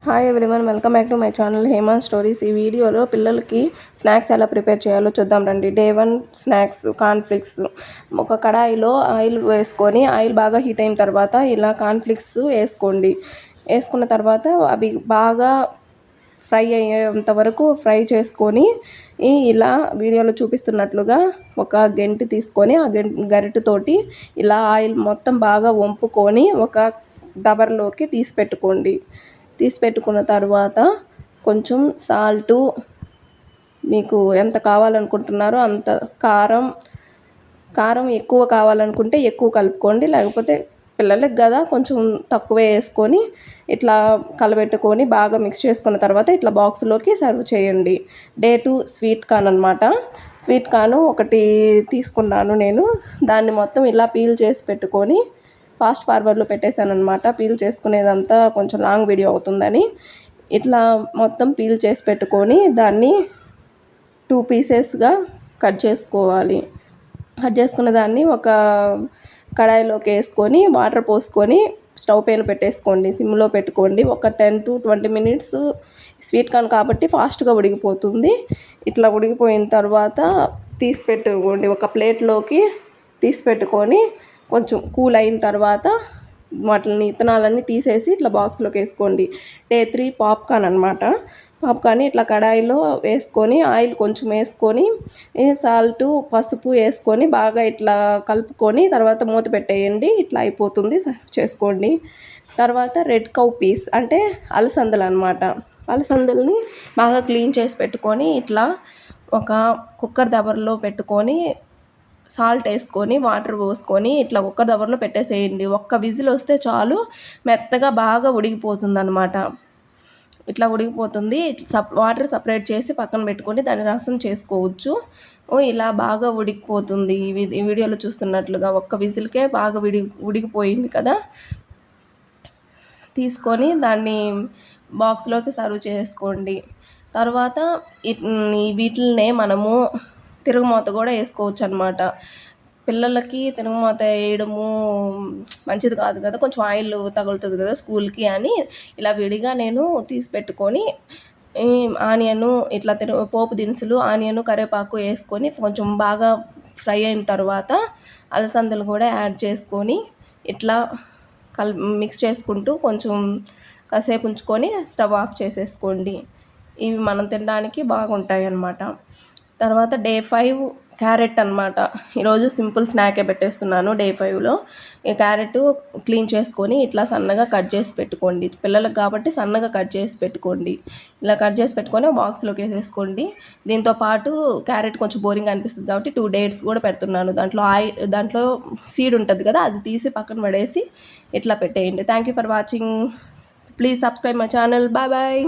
Hi everyone, welcome back to my channel Heman stories. ఈ వీడియోలో పిల్లలకి స్నాక్స్ ఎలా ప్రిపేర్ చేయాలో చూద్దాం రండి. Day 1 snacks cornflakes. ఒక కడాయిలో ఆయిల్ వేసుకొని ఆయిల్ బాగా హీట్ అయిన తర్వాత ఇలా కార్న్ఫ్లిక్స్ వేసుకోండి. వేసుకున్న తర్వాత అవి బాగా ఫ్రై అయ్యేంత వరకు ఫ్రై చేసుకొని ఇలా వీడియోలో చూపిస్తున్నట్లుగా ఒక గెంటి తీసుకొని ఆ గరిటెతోటి ఇలా ఆయిల్ మొత్తం బాగా వంపుకొని ఒక దబర్లోకి తీసి పెట్టుకున్న తర్వాత కొంచెం సాల్టు, మీకు ఎంత కావాలనుకుంటున్నారో అంత కారం ఎక్కువ కావాలనుకుంటే ఎక్కువ కలుపుకోండి, లేకపోతే పిల్లలకి కదా కొంచెం తక్కువే వేసుకొని ఇట్లా కలబెట్టుకొని బాగా మిక్స్ చేసుకున్న తర్వాత ఇట్లా బాక్స్లోకి సర్వ్ చేయండి. డే 2 స్వీట్ కార్న్ అనమాట. స్వీట్ కార్న్ ఒకటి తీసుకున్నాను నేను. దాన్ని మొత్తం ఇలా పీల్ చేసి పెట్టుకొని ఫాస్ట్ ఫార్వర్డ్లో పెట్టేశాను అనమాట. పీల్ చేసుకునేదంతా కొంచెం లాంగ్ వీడియో అవుతుందని ఇట్లా మొత్తం పీల్ చేసి పెట్టుకొని దాన్ని 2 పీసెస్గా కట్ చేసుకోవాలి. కట్ చేసుకున్న దాన్ని ఒక కడాయిలోకి వేసుకొని వాటర్ పోసుకొని స్టవ్ పైన పెట్టేసుకోండి. సిమ్లో పెట్టుకోండి. ఒక 10 to 20 minutes. స్వీట్ కార్న్ కాబట్టి ఫాస్ట్గా ఉడికిపోతుంది. ఇట్లా ఉడికిపోయిన తర్వాత తీసి పెట్టుకోండి. ఒక ప్లేట్లోకి తీసి పెట్టుకొని కొంచెం కూల్ అయిన తర్వాత వాటిని ఇత్తనాలన్నీ తీసేసి ఇట్లా బాక్స్లోకి వేసుకోండి. డే 3 పాప్కార్న్ అనమాట. పాప్కార్న్ ఇట్లా కడాయిలో వేసుకొని ఆయిల్ కొంచెం వేసుకొని సాల్టు, పసుపు వేసుకొని బాగా ఇట్లా కలుపుకొని తర్వాత మూత పెట్టేయండి. ఇట్లా అయిపోతుంది, చేసుకోండి. తర్వాత రెడ్ కౌ పీస్ అంటే అలసందలు అనమాట. అలసందల్ని బాగా క్లీన్ చేసి పెట్టుకొని ఇట్లా ఒక కుక్కర్ దబర్లో పెట్టుకొని సాల్ట్ వేసుకొని వాటర్ పోసుకొని ఇట్లా కుక్కర్ దబర్లో పెట్టేసేయండి. ఒక్క విజిల్ వస్తే చాలు, మెత్తగా బాగా ఉడికిపోతుంది అనమాట. ఇట్లా ఉడికిపోతుంది. వాటర్ సపరేట్ చేసి పక్కన పెట్టుకొని దాని రసం చేసుకోవచ్చు. ఇలా బాగా ఉడికిపోతుంది. ఈ వీడియోలో చూస్తున్నట్లుగా ఒక్క విజిల్కే బాగా ఉడికిపోయింది కదా. తీసుకొని దాన్ని బాక్స్లోకి సర్వ్ చేసుకోండి. తర్వాత వీటిల్నే మనము తిరుగుమాత కూడా వేసుకోవచ్చు అనమాట. పిల్లలకి తిరుగుమాత వేయడము మంచిది కాదు కదా, కొంచెం ఆయిల్ తగులుతుంది కదా స్కూల్కి అని ఇలా విడిగా నేను తీసి పెట్టుకొని ఆనియను ఇట్లా పోపు దినుసులు, ఆనియను, కరివేపాకు వేసుకొని కొంచెం బాగా ఫ్రై అయిన తర్వాత అలసందలు కూడా యాడ్ చేసుకొని ఇట్లా మిక్స్ చేసుకుంటూ కొంచెం కాసేపు ఉంచుకొని స్టవ్ ఆఫ్ చేసేసుకోండి. ఇవి మనం తినడానికి బాగుంటాయి అన్నమాట. తర్వాత డే 5 క్యారెట్ అనమాట. ఈరోజు సింపుల్ స్నాకే పెట్టేస్తున్నాను. డే 5లో ఈ క్యారెట్ క్లీన్ చేసుకొని ఇట్లా సన్నగా కట్ చేసి పెట్టుకోండి. పిల్లలకు కాబట్టి సన్నగా కట్ చేసి పెట్టుకోండి. ఇలా కట్ చేసి పెట్టుకొని బాక్స్లోకి వేసేసుకోండి. దీంతో పాటు క్యారెట్ కొంచెం బోరింగ్ అనిపిస్తుంది కాబట్టి 2 డేట్స్ కూడా పెడుతున్నాను. దాంట్లో సీడ్ ఉంటుంది కదా, అది తీసి పక్కన పడేసి ఇట్లా పెట్టేయండి. Thank you for watching. Please subscribe my channel. Bye bye.